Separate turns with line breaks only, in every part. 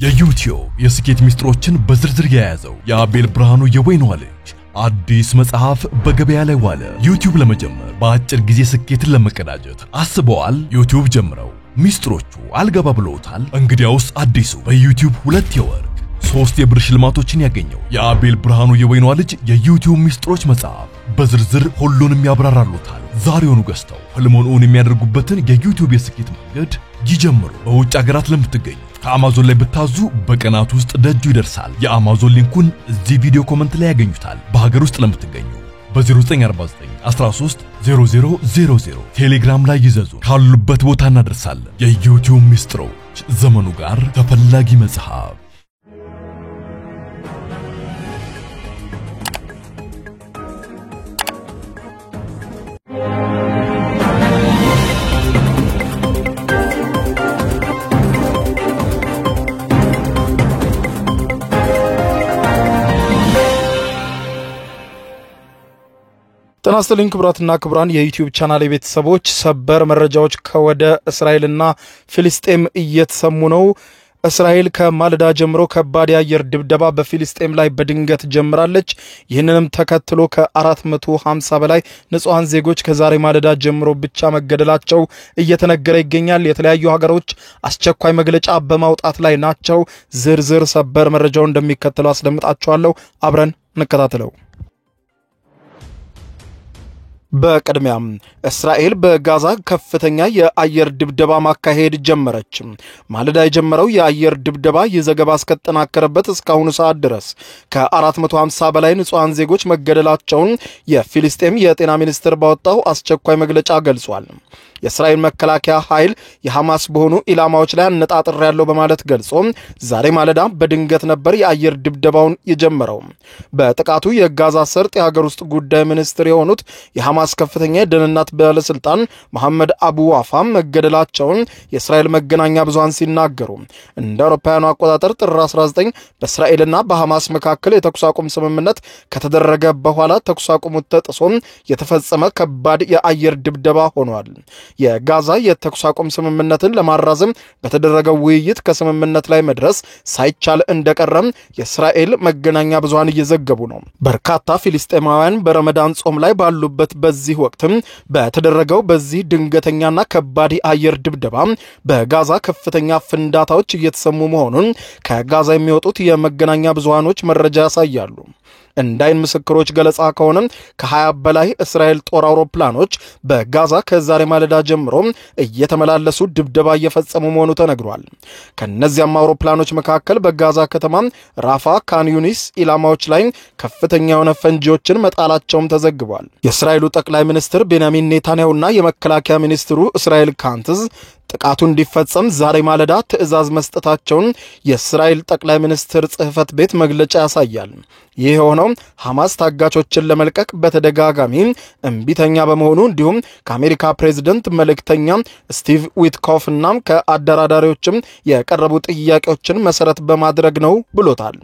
የዩቲዩብ የስኬት ሚስጥሮችን በዝርዝር የያዘው የአቤል ብርሃኑ የወይኗ ልጅ አዲስ መጽሐፍ በገበያ ላይ ዋለ። ዩቲዩብ ለመጀመር በአጭር ጊዜ ስኬትን ለመቀዳጀት አስበዋል? ዩቲዩብ ጀምረው ሚስጥሮቹ አልገባ ብለውታል? እንግዲያውስ አዲሱ በዩቲዩብ 2 የወርቅ 3 የብር ሽልማቶችን ያገኘው የአቤል ብርሃኑ የወይኗ ልጅ የዩቲዩብ ሚስጥሮች መጽሐፍ በዝርዝር ሁሉንም ያብራራሉታል። ዛሬውኑ ገዝተው ህልሞን እውን የሚያደርጉበትን የዩቲዩብ የስኬት መንገድ ይጀምሩ። በውጭ ሀገራት ለምትገኙ ከአማዞን ላይ ብታዙ በቀናት ውስጥ ደጁ ይደርሳል። የአማዞን ሊንኩን እዚህ ቪዲዮ ኮሜንት ላይ ያገኙታል። በሀገር ውስጥ ለምትገኙ በ0949 13 0000 ቴሌግራም ላይ ይዘዙ። ካሉበት ቦታ እናደርሳለን። የዩቲዩብ ሚስጥሮች ዘመኑ ጋር ተፈላጊ መጽሐፍ።
ጤና ይስጥልኝ ክቡራትና ክቡራን የዩቲዩብ ቻናል ቤተሰቦች፣ ሰበር መረጃዎች ከወደ እስራኤልና ፍልስጤም እየተሰሙ ነው። እስራኤል ከማለዳ ጀምሮ ከባድ የአየር ድብደባ በፍልስጤም ላይ በድንገት ጀምራለች። ይህንንም ተከትሎ ከ450 በላይ ንጹሃን ዜጎች ከዛሬ ማለዳ ጀምሮ ብቻ መገደላቸው እየተነገረ ይገኛል። የተለያዩ ሀገሮች አስቸኳይ መግለጫ በማውጣት ላይ ናቸው። ዝርዝር ሰበር መረጃውን እንደሚከተለው አስደምጣችኋለሁ። አብረን እንከታተለው። በቅድሚያም እስራኤል በጋዛ ከፍተኛ የአየር ድብደባ ማካሄድ ጀመረች። ማለዳ የጀመረው የአየር ድብደባ የዘገባ እስከተጠናከረበት እስካሁኑ ሰዓት ድረስ ከ450 በላይ ንጹሃን ዜጎች መገደላቸውን የፍልስጤም የጤና ሚኒስቴር ባወጣው አስቸኳይ መግለጫ ገልጿል። የእስራኤል መከላከያ ኃይል የሐማስ በሆኑ ኢላማዎች ላይ አነጣጥር ያለው በማለት ገልጾ ዛሬ ማለዳ በድንገት ነበር የአየር ድብደባውን የጀመረው። በጥቃቱ የጋዛ ሰርጥ የሀገር ውስጥ ጉዳይ ሚኒስትር የሆኑት የሐማስ ከፍተኛ የደህንነት ባለስልጣን መሐመድ አቡ ዋፋ መገደላቸውን የእስራኤል መገናኛ ብዙሃን ሲናገሩ እንደ አውሮፓውያኑ አቆጣጠር ጥር 19 በእስራኤልና በሐማስ መካከል የተኩስ አቁም ስምምነት ከተደረገ በኋላ ተኩስ አቁሙ ተጥሶ የተፈጸመ ከባድ የአየር ድብደባ ሆኗል። የጋዛ የተኩስ አቁም ስምምነትን ለማራዘም በተደረገው ውይይት ከስምምነት ላይ መድረስ ሳይቻል እንደቀረም የእስራኤል መገናኛ ብዙሃን እየዘገቡ ነው። በርካታ ፍልስጤማውያን በረመዳን ጾም ላይ ባሉበት በዚህ ወቅትም በተደረገው በዚህ ድንገተኛና ከባድ የአየር ድብደባ በጋዛ ከፍተኛ ፍንዳታዎች እየተሰሙ መሆኑን ከጋዛ የሚወጡት የመገናኛ ብዙሃኖች መረጃ ያሳያሉ። እንዳይን ምስክሮች ገለጻ ከሆነ ከ20 በላይ እስራኤል ጦር አውሮፕላኖች በጋዛ ከዛሬ ማለዳ ጀምሮ እየተመላለሱ ድብደባ እየፈጸሙ መሆኑ ተነግሯል። ከነዚያም አውሮፕላኖች መካከል በጋዛ ከተማ ራፋ፣ ካን ዩኒስ ኢላማዎች ላይ ከፍተኛ የሆነ ፈንጂዎችን መጣላቸውም ተዘግቧል። የእስራኤሉ ጠቅላይ ሚኒስትር ቤንያሚን ኔታንያሁና የመከላከያ ሚኒስትሩ እስራኤል ካንትዝ ጥቃቱ እንዲፈጸም ዛሬ ማለዳ ትዕዛዝ መስጠታቸውን የእስራኤል ጠቅላይ ሚኒስትር ጽሕፈት ቤት መግለጫ ያሳያል። ይህ የሆነው ሐማስ ታጋቾችን ለመልቀቅ በተደጋጋሚ እምቢተኛ በመሆኑ እንዲሁም ከአሜሪካ ፕሬዝደንት መልእክተኛ ስቲቭ ዊትኮፍ እና ከአደራዳሪዎችም የቀረቡ ጥያቄዎችን መሰረት በማድረግ ነው ብሎታል።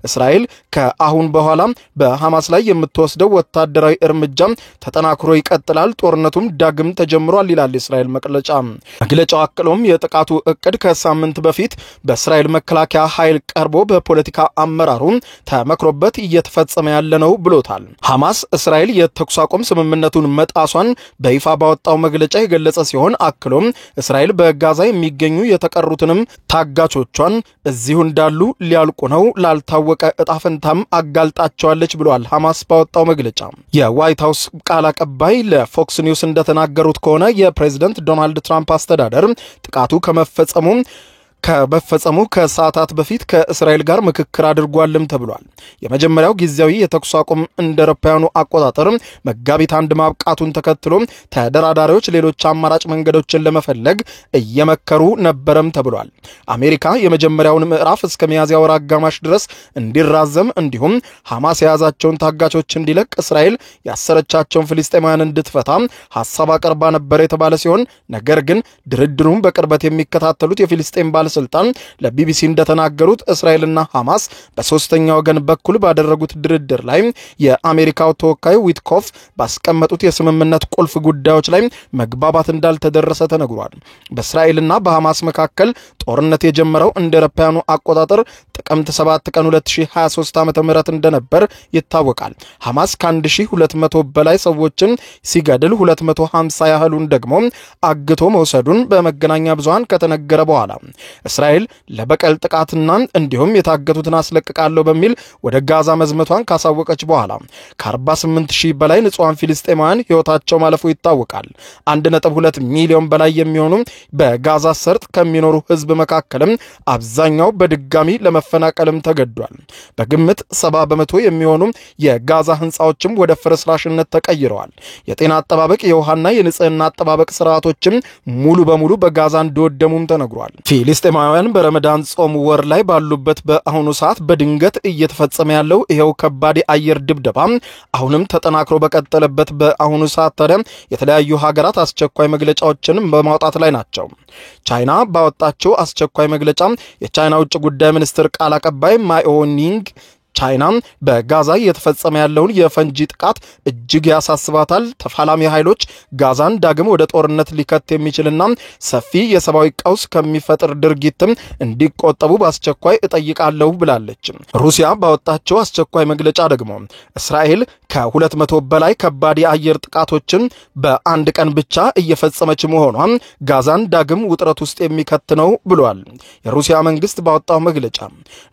እስራኤል ከአሁን በኋላ በሐማስ ላይ የምትወስደው ወታደራዊ እርምጃ ተጠናክሮ ይቀጥላል፣ ጦርነቱም ዳግም ተጀምሯል ይላል የእስራኤል መግለጫ። አክሎም የጥቃቱ እቅድ ከሳምንት በፊት በእስራኤል መከላከያ ኃይል ቀርቦ በፖለቲካ አመራሩ ተመክሮበት እየተፈጸመ ያለ ነው ብሎታል። ሐማስ እስራኤል የተኩስ አቁም ስምምነቱን መጣሷን በይፋ ባወጣው መግለጫ የገለጸ ሲሆን አክሎም እስራኤል በጋዛ የሚገኙ የተቀሩትንም ታጋቾቿን እዚሁ እንዳሉ ሊያልቁ ነው ላልታወቀ እጣ ፈንታም አጋልጣቸዋለች ብሏል። ሐማስ ባወጣው መግለጫ የዋይት ሃውስ ቃል አቀባይ ለፎክስ ኒውስ እንደተናገሩት ከሆነ የፕሬዝዳንት ዶናልድ ትራምፕ አስተዳደር ጥቃቱ ከመፈጸሙ ከሰዓታት በፊት ከእስራኤል ጋር ምክክር አድርጓልም ተብሏል። የመጀመሪያው ጊዜያዊ የተኩስ አቁም እንደ አውሮፓውያኑ አቆጣጠር መጋቢት 1 ማብቃቱን ተከትሎ ተደራዳሪዎች ሌሎች አማራጭ መንገዶችን ለመፈለግ እየመከሩ ነበርም ተብሏል። አሜሪካ የመጀመሪያውን ምዕራፍ እስከ ሚያዝያ ወር አጋማሽ ድረስ እንዲራዘም እንዲሁም ሐማስ የያዛቸውን ታጋቾች እንዲለቅ እስራኤል ያሰረቻቸውን ፍልስጤማውያን እንድትፈታ ሐሳብ አቀርባ ነበር የተባለ ሲሆን ነገር ግን ድርድሩን በቅርበት የሚከታተሉት የፍልስጤም ባለስልጣን ለቢቢሲ እንደተናገሩት እስራኤልና ሐማስ በሶስተኛ ወገን በኩል ባደረጉት ድርድር ላይ የአሜሪካው ተወካይ ዊትኮፍ ባስቀመጡት የስምምነት ቁልፍ ጉዳዮች ላይ መግባባት እንዳልተደረሰ ተነግሯል። በእስራኤልና በሐማስ መካከል ጦርነት የጀመረው እንደ አውሮፓውያኑ አቆጣጠር ጥቅምት 7 ቀን 2023 ዓ.ም እንደነበር ይታወቃል። ሐማስ ከ1200 በላይ ሰዎችን ሲገድል 250 ያህሉን ደግሞ አግቶ መውሰዱን በመገናኛ ብዙሃን ከተነገረ በኋላ እስራኤል ለበቀል ጥቃትና እንዲሁም የታገቱትን አስለቅቃለሁ በሚል ወደ ጋዛ መዝመቷን ካሳወቀች በኋላ ከ48000 በላይ ንጹሃን ፊልስጤማውያን ሕይወታቸው ማለፉ ይታወቃል። 1.2 ሚሊዮን በላይ የሚሆኑ በጋዛ ሰርጥ ከሚኖሩ ሕዝብ መካከልም አብዛኛው በድጋሚ ለመፈናቀልም ተገዷል። በግምት 70 በመቶ የሚሆኑ የጋዛ ህንጻዎችም ወደ ፍርስራሽነት ተቀይረዋል። የጤና አጠባበቅ፣ የውሃና የንጽህና አጠባበቅ ስርዓቶችም ሙሉ በሙሉ በጋዛ እንደወደሙም ተነግሯል። ፊልስጤማውያን በረመዳን ጾም ወር ላይ ባሉበት በአሁኑ ሰዓት በድንገት እየተፈጸመ ያለው ይሄው ከባድ የአየር ድብደባ አሁንም ተጠናክሮ በቀጠለበት በአሁኑ ሰዓት ታዲያ የተለያዩ ሀገራት አስቸኳይ መግለጫዎችን በማውጣት ላይ ናቸው። ቻይና ባወጣቸው አስቸኳይ መግለጫ የቻይና ውጭ ጉዳይ ሚኒስትር ቃል አቀባይ ማኦኒንግ ቻይና በጋዛ እየተፈጸመ ያለውን የፈንጂ ጥቃት እጅግ ያሳስባታል፣ ተፋላሚ ኃይሎች ጋዛን ዳግም ወደ ጦርነት ሊከት የሚችልና ሰፊ የሰብአዊ ቀውስ ከሚፈጥር ድርጊትም እንዲቆጠቡ በአስቸኳይ እጠይቃለሁ ብላለች። ሩሲያ ባወጣቸው አስቸኳይ መግለጫ ደግሞ እስራኤል ከ200 በላይ ከባድ የአየር ጥቃቶችን በአንድ ቀን ብቻ እየፈጸመች መሆኗን ጋዛን ዳግም ውጥረት ውስጥ የሚከት ነው ብሏል። የሩሲያ መንግስት ባወጣው መግለጫ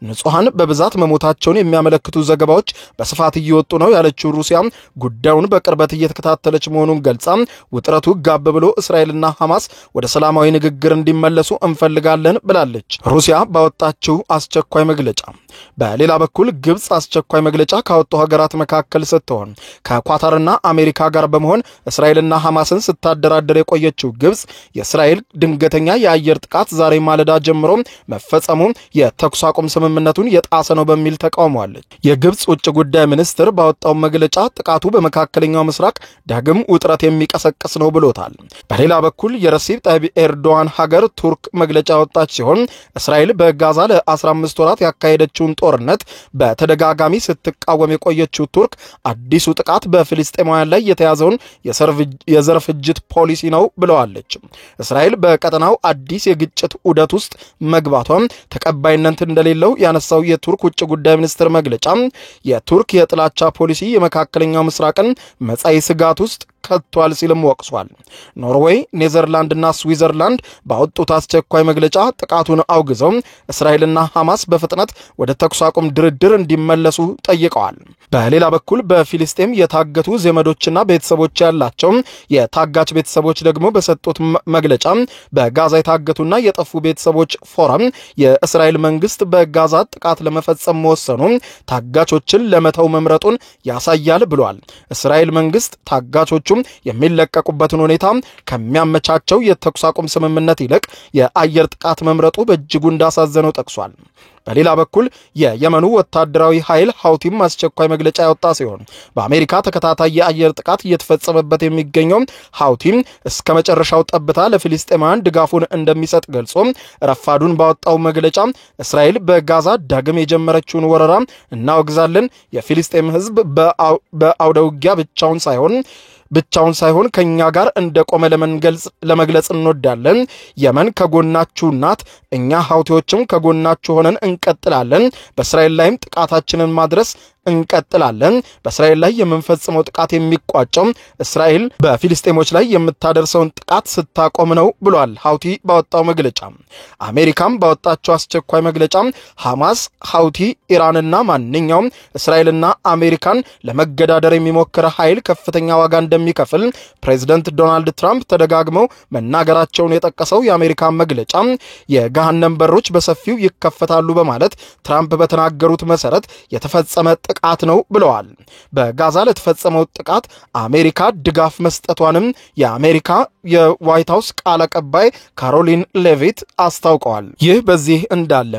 ንጹሃን በብዛት መሞታቸውን የሚያመለክቱ ዘገባዎች በስፋት እየወጡ ነው ያለችው ሩሲያ ጉዳዩን በቅርበት እየተከታተለች መሆኑን ገልጻ ውጥረቱ ጋብ ብሎ እስራኤልና ሐማስ ወደ ሰላማዊ ንግግር እንዲመለሱ እንፈልጋለን ብላለች። ሩሲያ ባወጣችው አስቸኳይ መግለጫ በሌላ በኩል ግብጽ አስቸኳይ መግለጫ ካወጡ ሀገራት መካከል ስትሆን ከኳታርና አሜሪካ ጋር በመሆን እስራኤልና ሐማስን ስታደራደር የቆየችው ግብጽ የእስራኤል ድንገተኛ የአየር ጥቃት ዛሬ ማለዳ ጀምሮ መፈጸሙ የተኩስ አቁም ስምምነቱን የጣሰ ነው በሚል ተቃውሟል። የግብጽ ውጭ ጉዳይ ሚኒስትር ባወጣው መግለጫ ጥቃቱ በመካከለኛው ምስራቅ ዳግም ውጥረት የሚቀሰቅስ ነው ብሎታል። በሌላ በኩል የረሲብ ጣይብ ኤርዶዋን ሀገር ቱርክ መግለጫ ወጣች ሲሆን እስራኤል በጋዛ ለ15 ወራት ያካሄደችውን ጦርነት በተደጋጋሚ ስትቃወም የቆየችው ቱርክ አዲሱ ጥቃት በፊልስጤማውያን ላይ የተያዘውን የዘር ፍጅት ፖሊሲ ነው ብለዋለች። እስራኤል በቀጠናው አዲስ የግጭት ዑደት ውስጥ መግባቷም ተቀባይነት እንደሌለው ያነሳው የቱርክ ውጭ ጉዳይ ሚኒስትር መግለጫ የቱርክ የጥላቻ ፖሊሲ የመካከለኛው ምስራቅን መጻኢ ስጋት ውስጥ ከቷል ሲልም ወቅሷል። ኖርዌይ፣ ኔዘርላንድና ስዊዘርላንድ ባወጡት አስቸኳይ መግለጫ ጥቃቱን አውግዘው እስራኤልና ሐማስ በፍጥነት ወደ ተኩስ አቁም ድርድር እንዲመለሱ ጠይቀዋል። በሌላ በኩል በፊልስጤም የታገቱ ዘመዶችና ቤተሰቦች ያላቸው የታጋች ቤተሰቦች ደግሞ በሰጡት መግለጫ በጋዛ የታገቱና የጠፉ ቤተሰቦች ፎረም የእስራኤል መንግስት በጋዛ ጥቃት ለመፈጸም መወሰኑ ታጋቾችን ለመተው መምረጡን ያሳያል ብሏል። እስራኤል መንግስት ታጋቾቹ የሚለቀቁበትን ሁኔታ ከሚያመቻቸው የተኩስ አቁም ስምምነት ይልቅ የአየር ጥቃት መምረጡ በእጅጉ እንዳሳዘነው ጠቅሷል። በሌላ በኩል የየመኑ ወታደራዊ ኃይል ሐውቲም አስቸኳይ መግለጫ ያወጣ ሲሆን በአሜሪካ ተከታታይ የአየር ጥቃት እየተፈጸመበት የሚገኘው ሐውቲም እስከ መጨረሻው ጠብታ ለፊልስጤማውያን ድጋፉን እንደሚሰጥ ገልጾ ረፋዱን ባወጣው መግለጫ እስራኤል በጋዛ ዳግም የጀመረችውን ወረራ እናወግዛለን፣ የፊልስጤም ህዝብ በአውደ ውጊያ ብቻውን ሳይሆን ከኛ ጋር እንደቆመ ለመግለጽ እንወዳለን። የመን ከጎናችሁ ናት፣ እኛ ሐውቲዎችም ከጎናችሁ ሆነን እንቀጥላለን። በእስራኤል ላይም ጥቃታችንን ማድረስ እንቀጥላለን። በእስራኤል ላይ የምንፈጽመው ጥቃት የሚቋጨው እስራኤል በፊልስጤሞች ላይ የምታደርሰውን ጥቃት ስታቆም ነው ብሏል ሐውቲ ባወጣው መግለጫ። አሜሪካም ባወጣቸው አስቸኳይ መግለጫ ሐማስ፣ ሐውቲ፣ ኢራንና ማንኛውም እስራኤልና አሜሪካን ለመገዳደር የሚሞክር ኃይል ከፍተኛ ዋጋ እንደሚከፍል ፕሬዝዳንት ዶናልድ ትራምፕ ተደጋግመው መናገራቸውን የጠቀሰው የአሜሪካ መግለጫ የገሃነም በሮች በሰፊው ይከፈታሉ በማለት ትራምፕ በተናገሩት መሰረት የተፈጸመ ጥቃት ነው ብለዋል። በጋዛ ለተፈጸመው ጥቃት አሜሪካ ድጋፍ መስጠቷንም የአሜሪካ የዋይት ሃውስ ቃል አቀባይ ካሮሊን ሌቪት አስታውቀዋል። ይህ በዚህ እንዳለ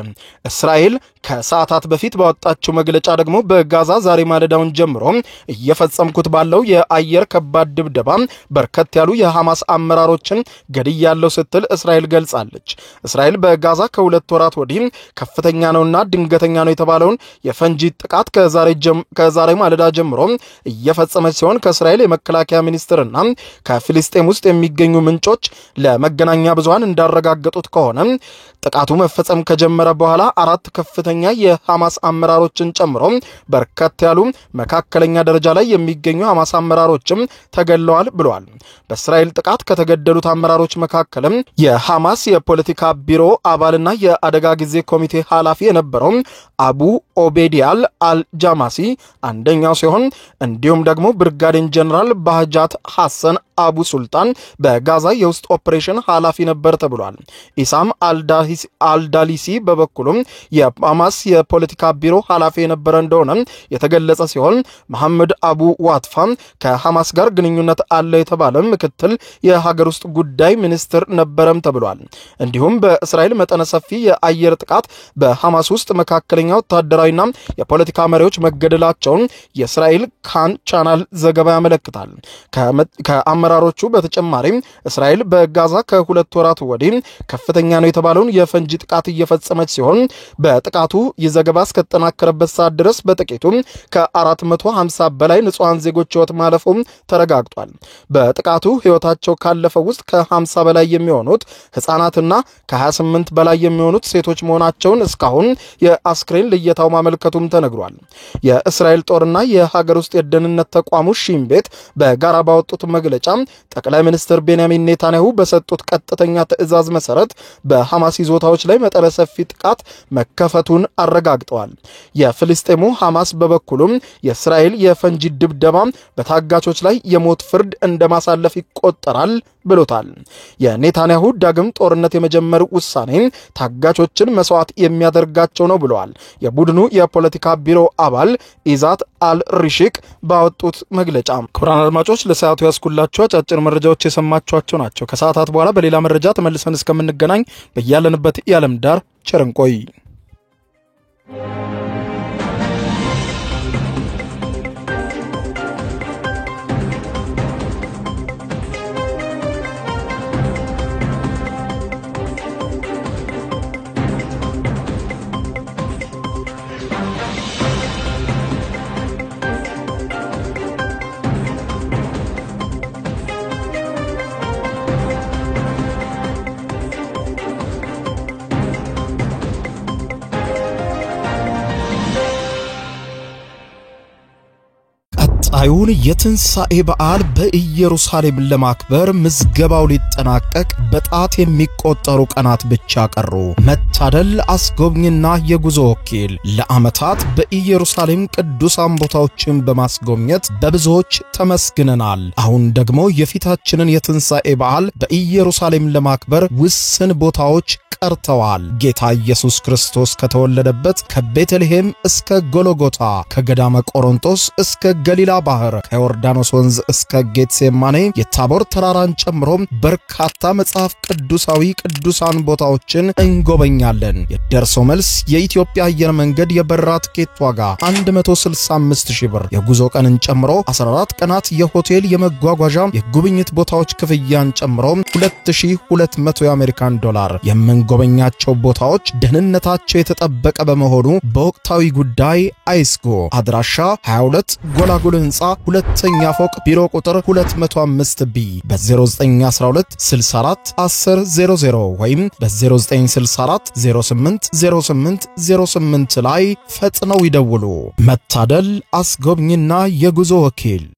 እስራኤል ከሰዓታት በፊት ባወጣችው መግለጫ ደግሞ በጋዛ ዛሬ ማለዳውን ጀምሮ እየፈጸምኩት ባለው የአየር ከባድ ድብደባ በርከት ያሉ የሐማስ አመራሮችን ገድያለሁ ስትል እስራኤል ገልጻለች። እስራኤል በጋዛ ከሁለት ወራት ወዲህ ከፍተኛ ነውና ድንገተኛ ነው የተባለውን የፈንጂ ጥቃት ከዛሬ ማለዳ ጀምሮ እየፈጸመች ሲሆን ከእስራኤል የመከላከያ ሚኒስትርና ከፊሊስጤም ውስጥ የሚገኙ ምንጮች ለመገናኛ ብዙሃን እንዳረጋገጡት ከሆነ ጥቃቱ መፈጸም ከጀመረ በኋላ 4 ከፍተኛ የሐማስ አመራሮችን ጨምሮ በርከት ያሉ መካከለኛ ደረጃ ላይ የሚገኙ ሐማስ አመራሮችም ተገለዋል ብለዋል። በእስራኤል ጥቃት ከተገደሉት አመራሮች መካከልም የሐማስ የፖለቲካ ቢሮ አባልና የአደጋ ጊዜ ኮሚቴ ኃላፊ የነበረው አቡ ኦቤዲያል አልጃማሲ አንደኛው ሲሆን እንዲሁም ደግሞ ብርጋዴር ጀነራል ባህጃት ሐሰን አቡ ሱልጣን በጋዛ የውስጥ ኦፕሬሽን ኃላፊ ነበር ተብሏል። ኢሳም አልዳሊሲ በበኩሉም የሐማስ የፖለቲካ ቢሮ ኃላፊ የነበረ እንደሆነ የተገለጸ ሲሆን መሐመድ አቡ ዋትፋ ከሐማስ ጋር ግንኙነት አለ የተባለ ምክትል የሀገር ውስጥ ጉዳይ ሚኒስትር ነበረም ተብሏል። እንዲሁም በእስራኤል መጠነ ሰፊ የአየር ጥቃት በሐማስ ውስጥ መካከለኛ ወታደራዊና የፖለቲካ መሪዎች መገደላቸውን የእስራኤል ካን ቻናል ዘገባ ያመለክታል። ከአመራሮቹ በተጨማሪም እስራኤል በጋዛ ከሁለት ወራት ወዲህ ከፍተኛ ነው የተባለውን የፈንጂ ጥቃት እየፈጸመች ሲሆን በጥቃቱ የዘገባ እስከተጠናከረበት ሰዓት ድረስ በጥቂቱ ከ450 በላይ ንጹሃን ዜጎች ሕይወት ማለፉም ተረጋግጧል። በጥቃቱ ሕይወታቸው ካለፈው ውስጥ ከ50 በላይ የሚሆኑት ሕፃናትና ከ28 በላይ የሚሆኑት ሴቶች መሆናቸውን እስካሁን የአስክሬን ልየታው ማመልከቱም ተነግሯል። የእስራኤል ጦርና የሀገር ውስጥ የደህንነት ተቋሙ ሺም ቤት በጋራ ባወጡት መግለጫ ጠቅላይ ሚኒስትር ቤንያሚን ኔታንያሁ በሰጡት ቀጥተኛ ትዕዛዝ መሰረት በሐማስ ይዞታዎች ላይ መጠነ ሰፊ ጥቃት መከፈቱን አረጋግጠዋል። የፍልስጤሙ ሐማስ በበኩሉም የእስራኤል የፈንጂ ድብደባ በታጋቾች ላይ የሞት ፍርድ እንደማሳለፍ ይቆጠራል ብሎታል። የኔታንያሁ ዳግም ጦርነት የመጀመር ውሳኔ ታጋቾችን መስዋዕት የሚያደርጋቸው ነው ብለዋል። የቡድኑ የፖለቲካ ቢሮ አባል ኢዛት አልሪሺክ ባወጡት መግለጫ ክቡራን አድማጮች ለሰዓቱ ያስኩላችሁ አጫጭር መረጃዎች የሰማችኋቸው ናቸው። ከሰዓታት በኋላ በሌላ መረጃ ተመልሰን እስከምንገናኝ በያለንበት የዓለም ዳር ቸር እንቆይ። ቀጣዩን የትንሣኤ በዓል በኢየሩሳሌም ለማክበር ምዝገባው ሊጠናቀቅ በጣት የሚቆጠሩ ቀናት ብቻ ቀሩ። መታደል አስጎብኝና የጉዞ ወኪል ለዓመታት በኢየሩሳሌም ቅዱሳን ቦታዎችን በማስጎብኘት በብዙዎች ተመስግነናል። አሁን ደግሞ የፊታችንን የትንሣኤ በዓል በኢየሩሳሌም ለማክበር ውስን ቦታዎች ቀርተዋል። ጌታ ኢየሱስ ክርስቶስ ከተወለደበት ከቤተልሔም እስከ ጎልጎታ፣ ከገዳመ ቆሮንቶስ እስከ ገሊላ ባህር፣ ከዮርዳኖስ ወንዝ እስከ ጌትሴማኔ የታቦር ተራራን ጨምሮ በርካታ መጽሐፍ ቅዱሳዊ ቅዱሳን ቦታዎችን እንጎበኛለን። የደርሶ መልስ የኢትዮጵያ አየር መንገድ የበረራ ትኬት ዋጋ 165,000 ብር፣ የጉዞ ቀንን ጨምሮ 14 ቀናት የሆቴል የመጓጓዣ የጉብኝት ቦታዎች ክፍያን ጨምሮ 2200 የአሜሪካን ዶላር። የምንጎበኛቸው ቦታዎች ደህንነታቸው የተጠበቀ በመሆኑ በወቅታዊ ጉዳይ አይስጎ። አድራሻ 22 ጎላጉል ህንፃ ሁለተኛ ፎቅ ቢሮ ቁጥር 205B በ0912 64 1000 ወይም በ0964 08 08 08 ላይ ፈጥነው ይደውሉ። መታደል አስጎብኝና የጉዞ ወኪል